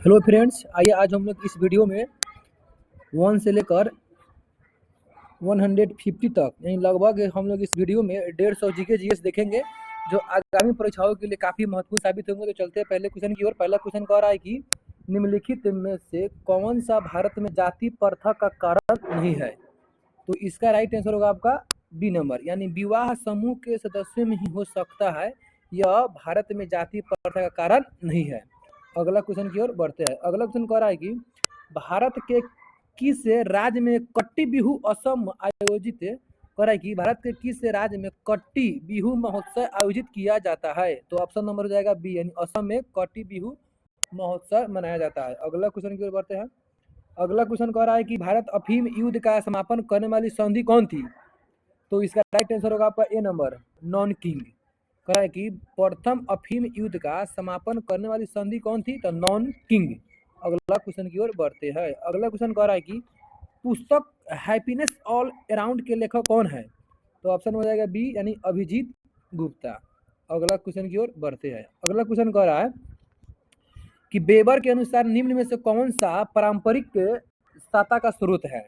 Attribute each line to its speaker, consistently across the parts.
Speaker 1: Hello friends, आइए आज हम लोग इस वीडियो में 1 से लेकर 150 तक यानी लगभग हम लोग इस वीडियो में 150 जीके जीएस देखेंगे जो आगामी परीक्षाओं के लिए काफ़ी महत्वपूर्ण साबित होंगे। तो चलते हैं पहले क्वेश्चन की ओर। पहला क्वेश्चन कह रहा है कि निम्नलिखित में से कौन सा भारत में जाति प्रथा का कारण नहीं है। तो इसका राइट आंसर होगा आपका बी नंबर, यानी विवाह समूह के सदस्यों में ही हो सकता है, यह भारत में जाति प्रथा का कारण नहीं है। अगला क्वेश्चन की ओर बढ़ते हैं। अगला क्वेश्चन कह रहा है कि भारत के किस राज्य में कट्टी बिहू असम आयोजित कर रहा है कि भारत के किस राज्य में कट्टी बिहू महोत्सव आयोजित किया जाता है। तो ऑप्शन नंबर हो जाएगा बी, यानी असम में कट्टी बिहू महोत्सव मनाया जाता है। अगला क्वेश्चन की ओर बढ़ते हैं। अगला क्वेश्चन कह रहा है कि भारत अफीम युद्ध का समापन करने वाली संधि कौन थी। तो इसका राइट आंसर होगा आपका ए नंबर, नॉन किंग। कह रहा है कि प्रथम अफीम युद्ध का समापन करने वाली संधि कौन थी, तो नॉन किंग। अगला क्वेश्चन की ओर बढ़ते हैं। अगला क्वेश्चन कह रहा है कि पुस्तक हैप्पीनेस ऑल अराउंड के लेखक कौन है। तो ऑप्शन हो जाएगा बी, यानी अभिजीत गुप्ता। अगला क्वेश्चन की ओर बढ़ते हैं। अगला क्वेश्चन कह रहा है कि बेबर के अनुसार निम्न में से कौन सा पारंपरिक साता का स्रोत है।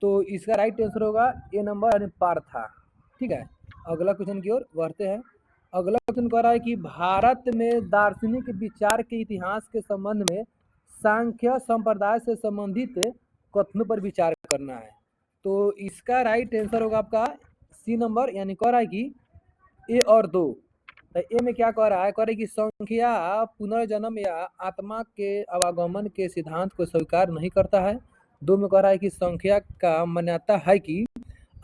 Speaker 1: तो इसका राइट आंसर होगा ए नंबर, यानी पार्था। ठीक है, अगला क्वेश्चन की ओर बढ़ते हैं। अगला क्वेश्चन कह रहा है कि भारत में दार्शनिक विचार के इतिहास के संबंध में सांख्य संप्रदाय से संबंधित कथनों पर विचार करना है। तो इसका राइट आंसर होगा आपका सी नंबर, यानी कह रहा है कि ए और दो। तो ए में क्या कह रहा है, कह रहा है कि संख्या पुनर्जन्म या आत्मा के आवागमन के सिद्धांत को स्वीकार नहीं करता है। दो में कह रहा है कि संख्या का मान्यता है कि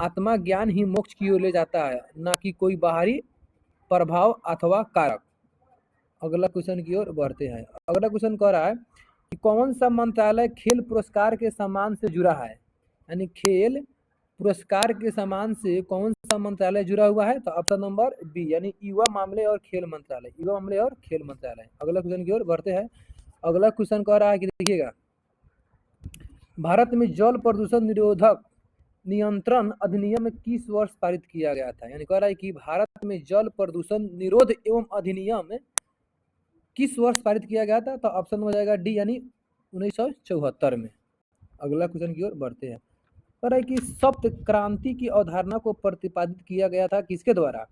Speaker 1: आत्मा ज्ञान ही मोक्ष की ओर ले जाता है, ना कि कोई बाहरी प्रभाव अथवा कारक। अगला क्वेश्चन की ओर बढ़ते हैं। अगला क्वेश्चन कह रहा है कि कौन सा मंत्रालय खेल पुरस्कार के सम्मान से जुड़ा है, यानी खेल पुरस्कार के सम्मान से कौन सा मंत्रालय जुड़ा हुआ है। तो ऑप्शन नंबर बी, यानी युवा मामले और खेल मंत्रालय, युवा मामले और खेल मंत्रालय। अगला क्वेश्चन की ओर बढ़ते हैं। अगला क्वेश्चन कह रहा है कि देखिएगा, भारत में जल प्रदूषण निरोधक नियंत्रण अधिनियम किस वर्ष पारित किया गया था। यानी कह रहा है कि भारत में जल प्रदूषण निरोध एवं अधिनियम किस वर्ष पारित किया गया था। तो ऑप्शन हो जाएगा डी, यानी 1974 में। अगला क्वेश्चन की ओर बढ़ते हैं। कह रहा है कि सप्त क्रांति की अवधारणा को प्रतिपादित किया गया था किसके द्वारा।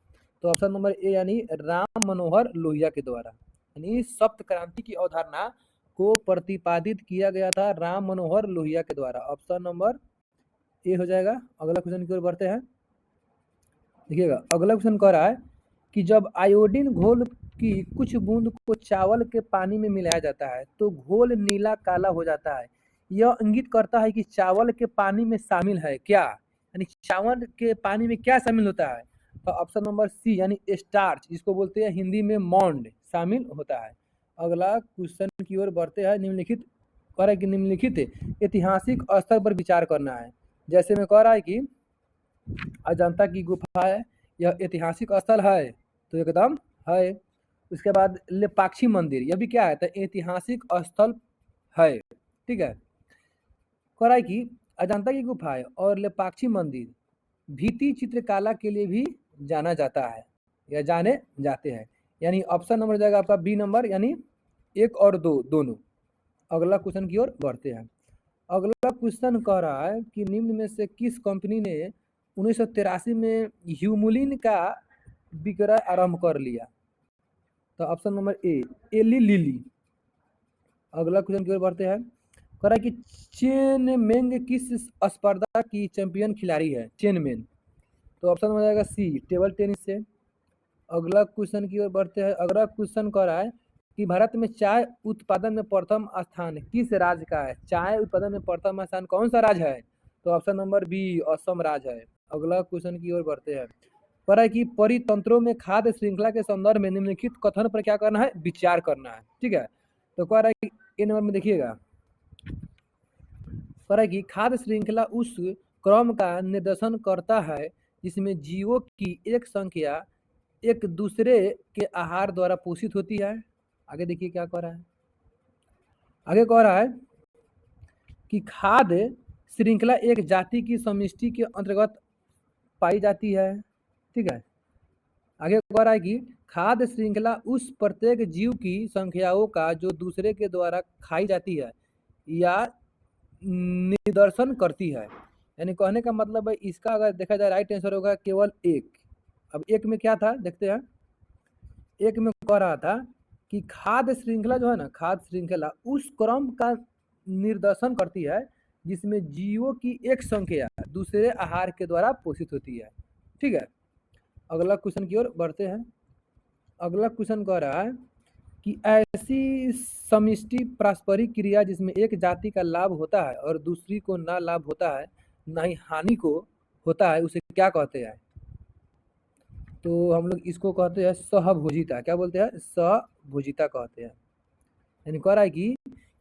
Speaker 1: तो ऑप्शन नंबर ए, यानी राम मनोहर लोहिया के द्वारा। यानी सप्त क्रांति की अवधारणा को प्रतिपादित किया गया था राम मनोहर लोहिया के द्वारा। ऑप्शन नंबर ए हो जाएगा। अगला क्वेश्चन की ओर बढ़ते हैं। देखिएगा, अगला क्वेश्चन कह रहा है कि जब आयोडीन घोल की कुछ बूंद को चावल के पानी में मिलाया जाता है तो घोल नीला काला हो जाता है, यह इंगित करता है कि चावल के पानी में शामिल है क्या। यानी चावल के पानी में क्या शामिल होता है। तो ऑप्शन नंबर सी, यानी स्टार्च, जिसको बोलते हैं हिंदी में मॉन्ड, शामिल होता है। अगला क्वेश्चन की ओर बढ़ते हैं। निम्नलिखित कह रहा है कि निम्नलिखित ऐतिहासिक स्तर पर विचार करना है। जैसे में कह रहा है कि अजंता की गुफा है, यह ऐतिहासिक स्थल है, तो एकदम है। उसके बाद लेपाक्षी मंदिर, यह भी क्या है, तो ऐतिहासिक स्थल है। ठीक है, कह रहा है कि अजंता की गुफा है और लेपाक्षी मंदिर भित्ति चित्रकला के लिए भी जाना जाता है या जाने जाते हैं। यानी ऑप्शन नंबर हो जाएगा आपका बी नंबर, यानी एक और दो दोनों। अगला क्वेश्चन की ओर बढ़ते हैं। अगला क्वेश्चन कह रहा है कि निम्न में से किस कंपनी ने 1983 में ह्यूमुलिन का विक्रय आरंभ कर लिया। तो option number A, Eli Lilly. अगला क्वेश्चन की ओर बढ़ते हैं। कह रहा है कि चेन मेंग किस स्पर्धा की चैंपियन खिलाड़ी है, चेन मेंग। तो ऑप्शन हो जाएगा सी, टेबल टेनिस से। अगला क्वेश्चन की ओर बढ़ते हैं। अगला क्वेश्चन कह रहा है कि भारत में चाय उत्पादन में प्रथम स्थान किस राज्य का है। चाय उत्पादन में प्रथम स्थान कौन सा राज्य है। तो ऑप्शन नंबर बी, असम राज्य है। अगला क्वेश्चन की ओर बढ़ते हैं। कह रहा है कि परितंत्रों में खाद्य श्रृंखला के संदर्भ में निम्नलिखित कथन पर क्या करना है, विचार करना है। ठीक है, तो कह रहा है कि ए नंबर में देखिएगा, कह रहा है कि खाद्य श्रृंखला उस क्रम का निर्देशन करता है जिसमें जीवों की एक संख्या एक दूसरे के आहार द्वारा पोषित होती है। आगे देखिए क्या कह रहा है। आगे कह रहा है कि खाद्य श्रृंखला एक जाति की समष्टि के अंतर्गत पाई जाती है। ठीक है, आगे कह रहा है कि खाद्य श्रृंखला उस प्रत्येक जीव की संख्याओं का जो दूसरे के द्वारा खाई जाती है या निदर्शन करती है। यानी कहने का मतलब है इसका अगर देखा जाए राइट आंसर होगा केवल एक। अब एक में क्या था देखते हैं। एक में कह रहा था कि खाद्य श्रृंखला जो है ना, खाद्य श्रृंखला उस क्रम का निर्देशन करती है जिसमें जीवों की एक संख्या दूसरे आहार के द्वारा पोषित होती है। ठीक है, अगला क्वेश्चन की ओर बढ़ते हैं। अगला क्वेश्चन कह रहा है कि ऐसी समष्टि पारस्परिक क्रिया जिसमें एक जाति का लाभ होता है और दूसरी को ना लाभ होता है ना ही हानि को होता है, उसे क्या कहते हैं? तो हम लोग इसको कहते हैं सहभोजिता। क्या बोलते हैं? सहभोजिता कहते हैं। यानी कह रहा है कि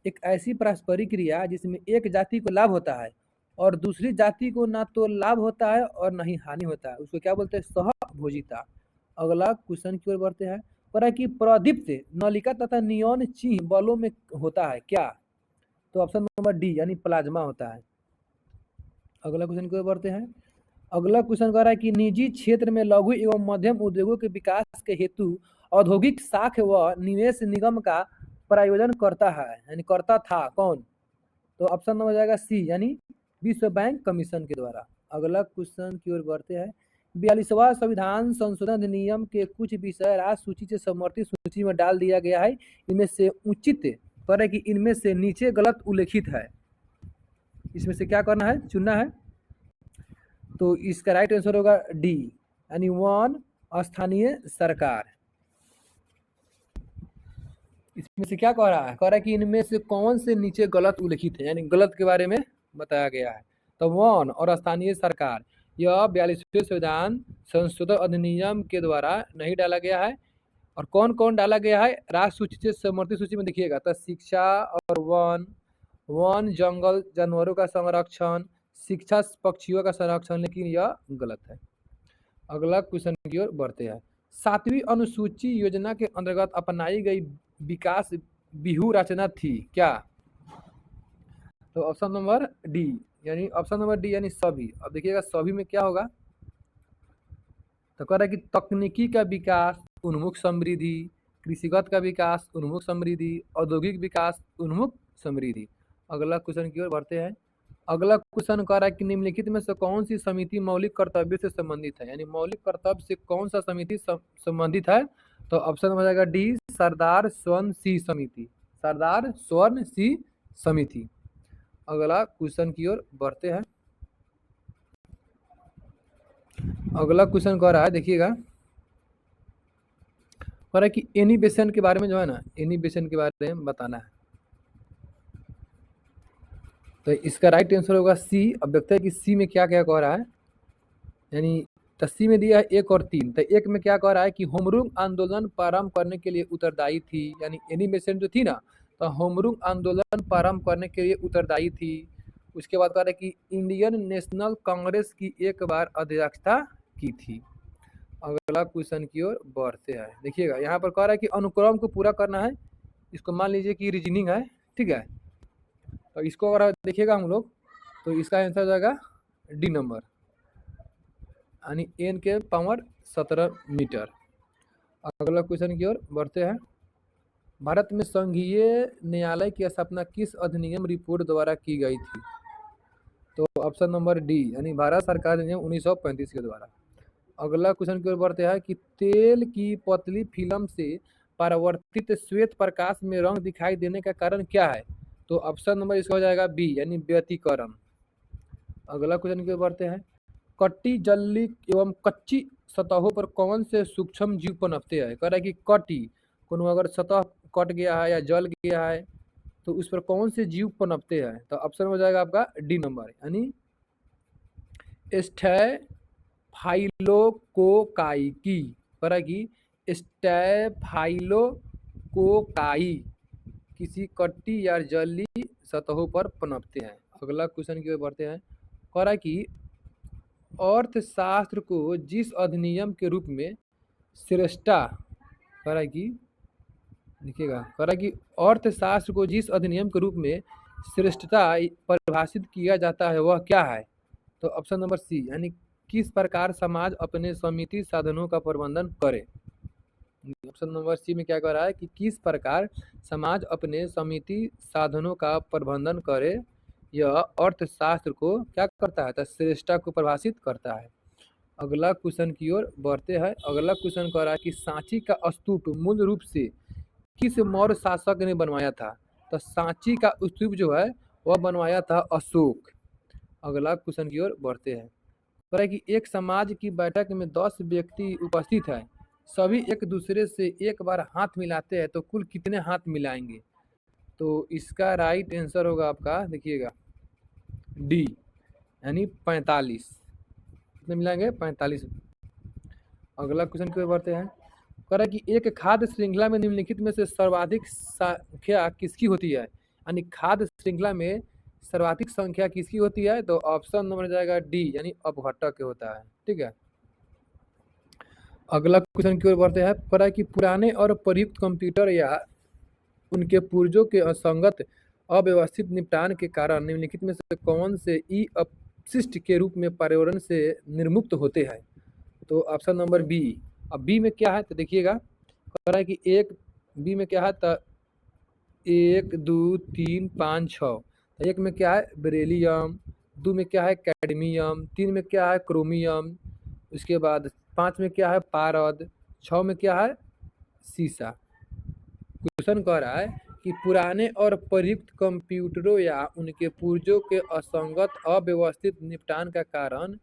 Speaker 1: एक ऐसी पारस्परिक क्रिया जिसमें एक जाति को लाभ होता है और दूसरी जाति को ना तो लाभ होता है और ना ही हानि होता है, उसको क्या बोलते हैं? सहभोजिता। अगला क्वेश्चन की ओर बढ़ते हैं। कह रहा है कि प्रदीप्त नलिका तथा नियॉन चिन्ह बलों में होता है क्या? तो ऑप्शन नंबर डी यानी प्लाज्मा होता है। अगला क्वेश्चन की ओर बढ़ते हैं। अगला क्वेश्चन कह रहा है कि निजी क्षेत्र में लघु एवं मध्यम उद्योगों के विकास के हेतु औद्योगिक साख व निवेश निगम का प्रायोजन करता है, यानी करता था कौन? तो ऑप्शन नंबर जाएगा सी यानी विश्व बैंक कमीशन के द्वारा। अगला क्वेश्चन की ओर बढ़ते हैं। 42वां संविधान संशोधन अधिनियम के कुछ विषय राज्य सूची से समर्थित सूची में डाल दिया गया है, इनमें से उचित पर है कि इनमें से नीचे गलत उल्लेखित है, इसमें से क्या करना है? चुनना है। तो इसका राइट आंसर होगा डी यानी 1 स्थानीय सरकार। इसमें से क्या कह रहा है? कह रहा है कि इनमें से कौन से नीचे गलत उल्लेखित है, यानी गलत के बारे में बताया गया है। तो 1 और स्थानीय सरकार यह 42वें संविधान संशोधन अधिनियम के द्वारा नहीं डाला गया है। और कौन कौन डाला गया है? राज्य सूची से समर्थित सूची में देखिएगा तो शिक्षा और वन जंगल जानवरों का संरक्षण, शिक्षा पक्षियों का संरक्षण, लेकिन यह गलत है। अगला क्वेश्चन की ओर बढ़ते हैं। 7वीं अनुसूची योजना के अंतर्गत अपनाई गई विकास व्यूह रचना थी क्या? तो ऑप्शन नंबर डी यानी सभी। अब देखिएगा सभी में क्या होगा? तो कह रहा है कि तकनीकी का विकास उन्मुख समृद्धि, कृषिगत का विकास उन्मुख समृद्धि, औद्योगिक विकास उन्मुख समृद्धि। अगला क्वेश्चन की ओर बढ़ते हैं। अगला क्वेश्चन कह रहा है कि निम्नलिखित में से कौन सी समिति मौलिक कर्तव्य से संबंधित है, यानी मौलिक कर्तव्य से कौन सा समिति संबंधित है? तो ऑप्शन हो जाएगा डी सरदार स्वर्ण सिंह समिति। सरदार स्वर्ण सिंह समिति। अगला क्वेश्चन की ओर बढ़ते हैं। अगला क्वेश्चन कह रहा है देखिएगा, कह रहा है कि एनी बेसेंट के बारे में जो है ना, एनी बेसेंट के बारे में बताना है। तो इसका राइट आंसर होगा सी। अब देखते हैं कि सी में क्या क्या कह रहा है। यानी तो सी में दिया है 1 और 3। तो 1 में क्या कह रहा है कि होमरूल आंदोलन प्रारंभ करने के लिए उत्तरदायी थी, यानी एनी बेसेंट जो थी ना, तो होमरूल आंदोलन प्रारंभ करने के लिए उत्तरदायी थी। उसके बाद कह रहा है कि इंडियन नेशनल कांग्रेस की एक बार अध्यक्षता की थी। अगला क्वेश्चन की ओर बढ़ते हैं। देखिएगा यहाँ पर कह रहा है कि अनुक्रम को पूरा करना है। इसको मान लीजिए कि रीजनिंग है, ठीक है। तो इसको अगर देखिएगा हम लोग तो इसका आंसर हो जाएगा डी नंबर यानी n के पावर 17 मीटर। अगला क्वेश्चन की ओर बढ़ते हैं। भारत में संघीय न्यायालय की स्थापना किस अधिनियम रिपोर्ट द्वारा की गई थी? तो ऑप्शन नंबर डी यानी भारत सरकार अधिनियम 1935 के द्वारा। अगला क्वेश्चन की ओर बढ़ते हैं कि तेल की पतली फिल्म से परावर्तित श्वेत प्रकाश में रंग दिखाई देने का कारण क्या है? तो ऑप्शन नंबर इसका हो जाएगा बी यानी व्यतिकरण। अगला क्वेश्चन की ओर बढ़ते हैं। कट्टी जल्ली एवं कच्ची सतहों पर कौन से सूक्ष्म जीव पनपते हैं? कह रहा है कि कटी कोनो अगर सतह कट गया है या जल गया है तो उस पर कौन से जीव पनपते हैं? तो ऑप्शन हो जाएगा आपका डी नंबर यानी स्टैफाइलोकोकाई। कह रहा है कि स्टैफाइलोकोकाई किसी कट्टी या जली सतहों पर पनपते हैं। अगला क्वेश्चन की ओर बढ़ते हैं। कह रहा है कि अर्थशास्त्र को जिस अधिनियम के रूप में श्रेष्ठता, कह रहा है कि देखिएगा, कह रहा है कि अर्थशास्त्र को जिस अधिनियम के रूप में श्रेष्ठता परिभाषित किया जाता है वह क्या है? तो ऑप्शन नंबर सी यानी किस प्रकार समाज अपने समिति साधनों का प्रबंधन करे। ऑप्शन नंबर सी में क्या कह रहा है कि किस प्रकार समाज अपने समिति साधनों का प्रबंधन करे, यह अर्थशास्त्र को क्या करता है, तो श्रेष्ठता को परिभाषित करता है। अगला क्वेश्चन की ओर बढ़ते हैं। अगला क्वेश्चन कह रहा है कि सांची का स्तूप मूल रूप से किस मौर्य शासक ने बनवाया था, तो सांची का स्तूप जो है वह बनवाया था अशोक। अगला क्वेश्चन की ओर बढ़ते हैं। कह रहा है कि एक समाज की बैठक में 10 व्यक्ति उपस्थित है, सभी एक दूसरे से एक बार हाथ मिलाते हैं तो कुल कितने हाथ मिलाएंगे, तो इसका राइट आंसर होगा आपका, देखिएगा, डी, यानी 45। कितने मिलाएंगे, 45। अगला क्वेश्चन की ओर बढ़ते हैं। कह रहा है कि एक खाद्य श्रृंखला में निम्नलिखित में से सर्वाधिक संख्या किसकी होती है, यानी खाद्य श्रृंखला में सर्वाधिक संख्या किसकी होती है, तो ऑप्शन नंबर जाएगा डी, यानी अपघटक के होता है। ठीक है। अगला क्वेश्चन की ओर बढ़ते हैं। कह रहा है कि पुराने और प्रयुक्त कंप्यूटर या उनके पुर्जों के असंगत अव्यवस्थित निपटान के कारण निम्नलिखित में से कौन से ई अपशिष्ट के रूप में पर्यावरण से निर्मुक्त होते हैं, तो ऑप्शन नंबर बी। अब बी में क्या है, तो देखिएगा, कह रहा है कि एक बी में क्या है, तो 1 2 3 5 6। तो एक में क्या है, बेरिलियम, 2 में क्या है, कैडमियम, 3 में क्या है, क्रोमियम, उसके बाद 5 में क्या है, पारद, 6 में क्या है, सीसा। क्वेश्चन कह रहा है कि पुराने और प्रयुक्त कंप्यूटरों या उनके पुर्जों के असंगत अव्यवस्थित निपटान का कारण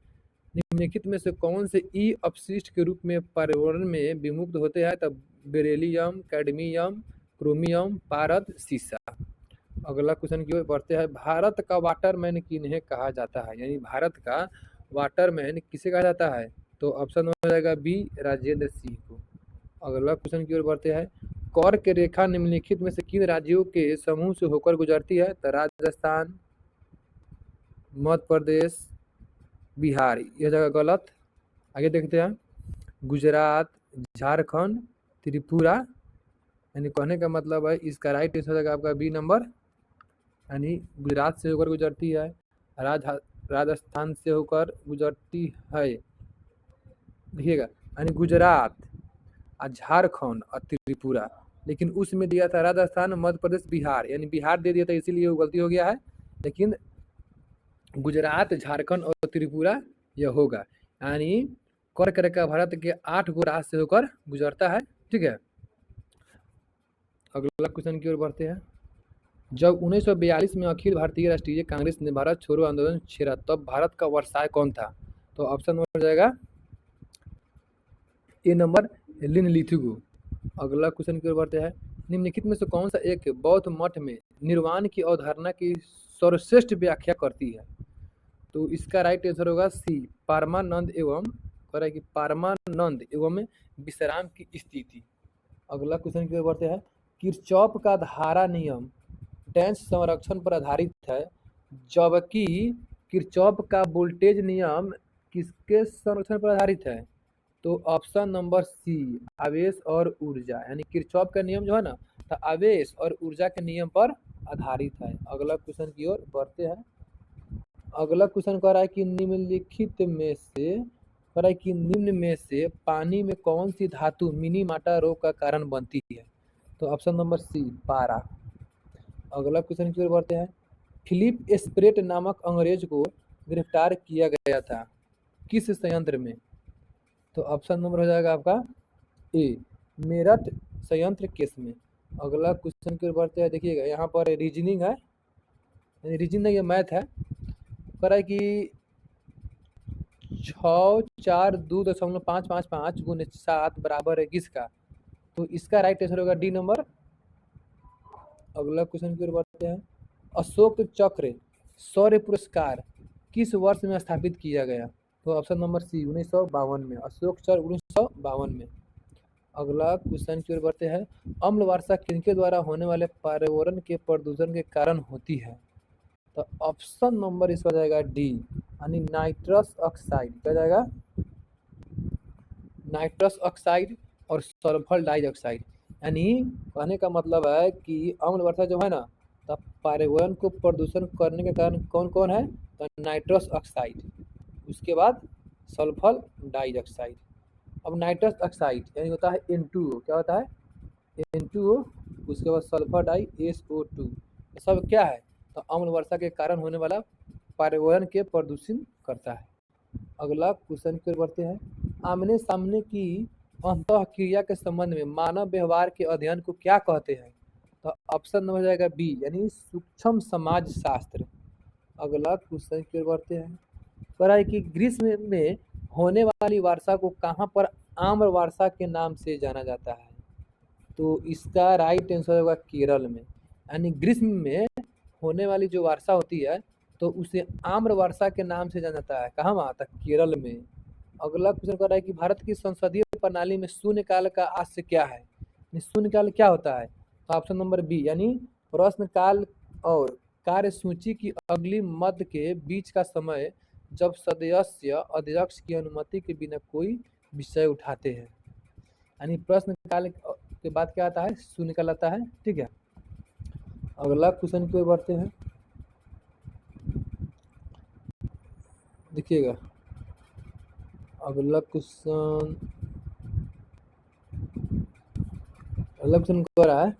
Speaker 1: निम्नलिखित में से कौन से ई अपशिष्ट के रूप में पर्यावरण में विमुक्त होते हैं, तब बेरिलियम, कैडमियम, क्रोमियम, पारद, सीसा। अगला क्वेश्चन की ओर बढ़ते हैं। भारत का वाटरमैन किन्हें कहा जाता है, यानी भारत का वाटरमैन किसे कहा जाता है, तो ऑप्शन हो जाएगा बी, राजेंद्र सिंह को। अगला क्वेश्चन की ओर बढ़ते हैं। कर्क रेखा निम्नलिखित में से किन राज्यों के समूह से होकर गुजरती है, तो राजस्थान, मध्य प्रदेश, बिहार। यह जगह गलत। आगे देखते हैं। गुजरात, झारखंड, त्रिपुरा, यानी कहने का मतलब है इसका राइट आंसर हो जाएगा आपका बी नंबर, यानी गुजरात से होकर गुजरती है, राजस्थान से होकर गुजरती है। देखिएगा, यानी गुजरात और झारखंड और त्रिपुरा, लेकिन उसमें दिया था राजस्थान, मध्य प्रदेश, बिहार, यानी बिहार दे दिया था, इसीलिए वो गलती हो गया है। लेकिन गुजरात, झारखंड और त्रिपुरा यह होगा, यानी कर्क रेखा भारत के 8 गो राज्य से होकर गुजरता है। ठीक है। अगला क्वेश्चन की ओर बढ़ते हैं। जब 1942 में अखिल भारतीय राष्ट्रीय कांग्रेस ने भारत छोड़ो आंदोलन छेड़ा, तब भारत का वर्षाय कौन था, तो ऑप्शन हो जाएगा ए नंबर, लिनलिथगो। अगला क्वेश्चन की ओर बढ़ते हैं। निम्नलिखित में से कौन सा एक बौद्ध मठ में निर्वाण की अवधारणा की सर्वश्रेष्ठ व्याख्या करती है, तो इसका राइट आंसर होगा सी, परमानंद एवं, कह रहा है कि परमानंद एवं विश्राम की स्थिति। अगला क्वेश्चन की ओर बढ़ते हैं। किरचॉफ का धारा नियम डैश संरक्षण पर आधारित है, जबकि किरचॉफ का वोल्टेज नियम किसके संरक्षण पर आधारित है, तो ऑप्शन नंबर सी, आवेश और ऊर्जा, यानी किरचॉफ का नियम जो है ना, तो आवेश और ऊर्जा के नियम पर आधारित है। अगला क्वेश्चन की ओर बढ़ते हैं। अगला क्वेश्चन कह रहा है कि निम्नलिखित में से, कह रहा है कि निम्न में से पानी में कौन सी धातु मिनीमाटा रोग का कारण बनती है, तो ऑप्शन नंबर सी, पारा। अगला क्वेश्चन की ओर बढ़ते हैं। फिलिप स्प्रेट नामक अंग्रेज को गिरफ्तार किया गया था, किस संयंत्र में, तो ऑप्शन नंबर हो जाएगा आपका ए, मेरठ संयंत्र केस में। अगला क्वेश्चन की ओर बढ़ते हैं। देखिएगा, यहाँ पर रीजनिंग है, रीजनिंग नहीं, ये मैथ है। कह रहा है कि 6 4 2.555 गुने 7 बराबर है किसका, तो इसका राइट आंसर होगा डी नंबर। अगला क्वेश्चन की ओर बढ़ते हैं। अशोक चक्र शौर्य पुरस्कार किस वर्ष में स्थापित किया गया, तो ऑप्शन नंबर सी, 1952 में, अशोक चक्र 1952 में। अगला क्वेश्चन की ओर बढ़ते हैं। अम्ल वर्षा किनके द्वारा होने वाले पर्यावरण के प्रदूषण के कारण होती है, तो ऑप्शन नंबर इसका जाएगा डी, यानी नाइट्रस ऑक्साइड। क्या जाएगा, नाइट्रस ऑक्साइड और सल्फर डाइऑक्साइड। यानी कहने का मतलब है कि अम्ल वर्षा जो है ना, तो पर्यावरण को प्रदूषण करने के कारण कौन कौन है, तो नाइट्रस ऑक्साइड, उसके बाद सल्फर डाइऑक्साइड। अब नाइट्रस ऑक्साइड यानी होता है N2O, क्या होता है N2O, उसके बाद सल्फर डाई SO2, सब क्या है तो अम्ल वर्षा के कारण होने वाला पर्यावरण के प्रदूषण करता है। अगला क्वेश्चन की ओर बढ़ते हैं। आमने सामने की अंतः क्रिया के संबंध में मानव व्यवहार के अध्ययन को क्या कहते हैं? तो ऑप्शन नंबर हो जाएगा बी यानी सूक्ष्म समाज शास्त्र। अगला क्वेश्चन की ओर बढ़ते हैं। कह रहा है कि ग्रीष्म में होने वाली वर्षा को कहाँ पर आम्र वर्षा के नाम से जाना जाता है? तो इसका राइट आंसर होगा केरल में। यानी ग्रीष्म में होने वाली जो वर्षा होती है तो उसे आम्र वर्षा के नाम से जाना जाता है। कहाँ वहाँ तक केरल में। अगला क्वेश्चन कर रहा है कि भारत की संसदीय प्रणाली में शून्यकाल का आशय क्या है? शून्यकाल क्या होता है? तो ऑप्शन नंबर बी यानी प्रश्नकाल और कार्यसूची की अगली मध्य के बीच का समय जब सदस्य अध्यक्ष की अनुमति के बिना कोई विषय उठाते हैं। यानी प्रश्नकाल के बाद क्या आता है शून्यकाल आता है। ठीक है, अगला क्वेश्चन की ओर बढ़ते हैं। देखिएगा अगला क्वेश्चन कर रहा है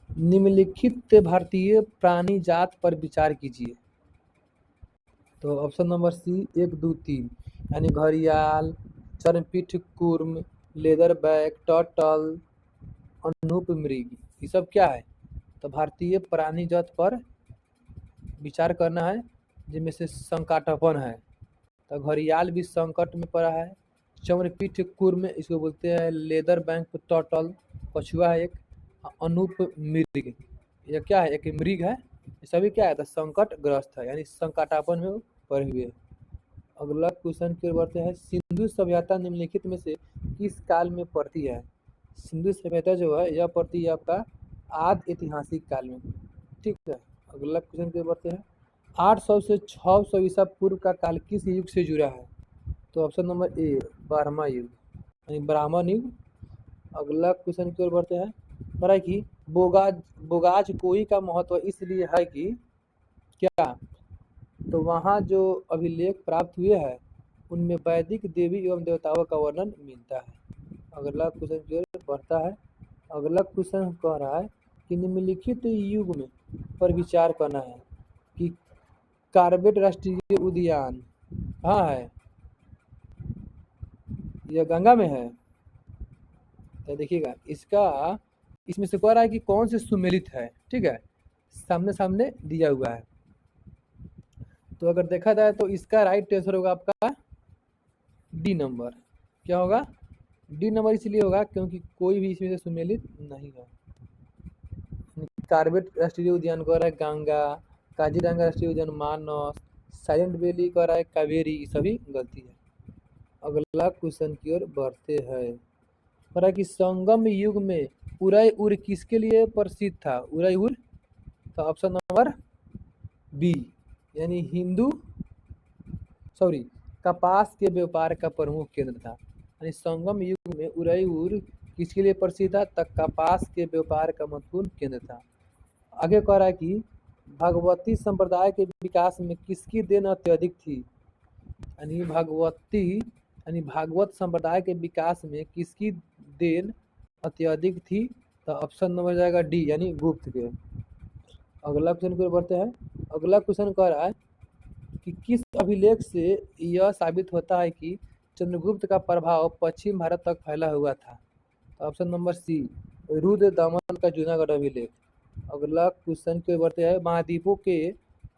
Speaker 1: निम्नलिखित भारतीय प्राणी जात पर विचार कीजिए। तो ऑप्शन नंबर सी 1 2 3 यानी घड़ियाल, चर्मपीठ कुर्म, लेदर बैक, टर्टल, अनूप मृग, ये सब क्या है तो भारतीय प्राणी जात पर विचार करना है जिनमें से संकाटपन है। तो घड़ियाल भी संकट में पड़ा है, चर्मपीठ कुर्म इसको बोलते हैं, लेदर बैंक टर्टल कछुआ है एक, अनूप मृग यह क्या है एक मृग है, ये सभी क्या है तो संकट ग्रस्त है यानी संकटापन में पड़े हुए। अगला क्वेश्चन की ओर बढ़ते हैं। सिंधु सभ्यता निम्नलिखित में से किस काल में पड़ती है? सिंधु सभ्यता जो है यह पड़ती है आपका आदि ऐतिहासिक काल में। ठीक है, अगला क्वेश्चन की ओर बढ़ते हैं। 800 से 600 ईसा पूर्व का काल किस युग से जुड़ा है? तो ऑप्शन नंबर ए ब्रह्मा युग यानी ब्राह्मण युग। अगला क्वेश्चन की ओर बढ़ते हैं। पर है कि बोगाज कोई का महत्व इसलिए है कि क्या तो वहाँ जो अभिलेख प्राप्त हुए हैं उनमें वैदिक देवी एवं देवताओं का वर्णन मिलता है। अगला क्वेश्चन की ओर बढ़ता है। अगला क्वेश्चन कह रहा है कि निम्नलिखित युग में पर विचार करना है कि कार्बेट राष्ट्रीय उद्यान कहाँ है? यह गंगा में है। तो देखिएगा इसमें से कह रहा है कि कौन से सुमेलित है। ठीक है, सामने सामने दिया हुआ है। तो अगर देखा जाए तो इसका राइट आंसर होगा आपका डी नंबर। क्या होगा डी नंबर इसलिए होगा क्योंकि कोई भी इसमें से सुमेलित नहीं है। कार्बेट राष्ट्रीय उद्यान कह रहा है गंगा, काजीरंगा राष्ट्रीय उद्यान मानस, साइलेंट वैली कह रहा है कावेरी, सभी गलती है। अगला क्वेश्चन की ओर बढ़ते हैं। कह रहा है कि संगम युग में उदयपुर किसके लिए प्रसिद्ध था? उदयपुर तो ऑप्शन नंबर बी यानी कपास के व्यापार का प्रमुख केंद्र था। यानी संगम युग में उदयपुर किसके लिए प्रसिद्ध था? तक कपास के व्यापार का महत्वपूर्ण केंद्र था। आगे कह रहा है कि भगवती संप्रदाय के विकास में किसकी देन अत्यधिक थी? यानी भागवत संप्रदाय के विकास में किसकी देन अत्यधिक थी? तो ऑप्शन नंबर जाएगा डी यानी गुप्त के। अगला क्वेश्चन की ओर बढ़ते हैं। अगला क्वेश्चन कह रहा है कि किस अभिलेख से यह साबित होता है कि चंद्रगुप्त का प्रभाव पश्चिम भारत तक फैला हुआ था? तो ऑप्शन नंबर सी रुद्र दमन का जूनागढ़ अभिलेख। अगला क्वेश्चन की ओर बढ़ते हैं। महाद्वीपों के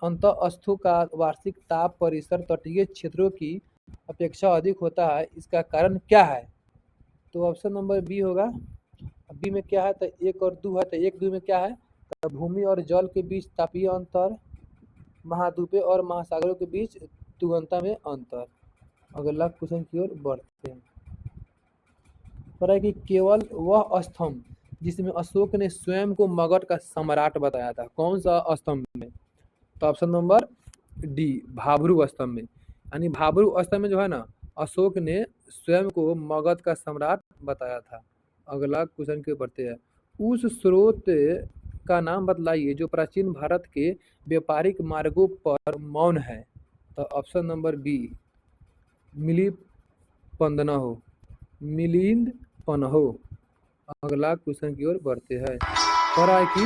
Speaker 1: अंतःस्थों का वार्षिक ताप परिसर तटीय क्षेत्रों की अपेक्षा अधिक होता है, इसका कारण क्या है? तो ऑप्शन नंबर बी होगा। बी में क्या है तो 1 और 2 है, तो 1 2 में क्या है तो भूमि और जल के बीच तापीय अंतर, महाद्वीपों और महासागरों के बीच तुगनता में अंतर। अगला क्वेश्चन की ओर बढ़ते हैं। पर है कि केवल वह स्तंभ जिसमें अशोक ने स्वयं को मगध का सम्राट बताया था, कौन सा स्तंभ में? तो ऑप्शन नंबर डी भाब्रू स्तंभ में। यानी भाब्रू स्तंभ में जो है ना अशोक ने स्वयं को मगध का सम्राट बताया था। अगला क्वेश्चन के बढ़ते हैं। उस स्रोत का नाम बतलाइए जो प्राचीन भारत के व्यापारिक मार्गों पर मौन है। तो ऑप्शन नंबर बी मिली पंदना हो, मिलिंद पनहो। अगला क्वेश्चन की ओर बढ़ते हैं। कह रहा है कि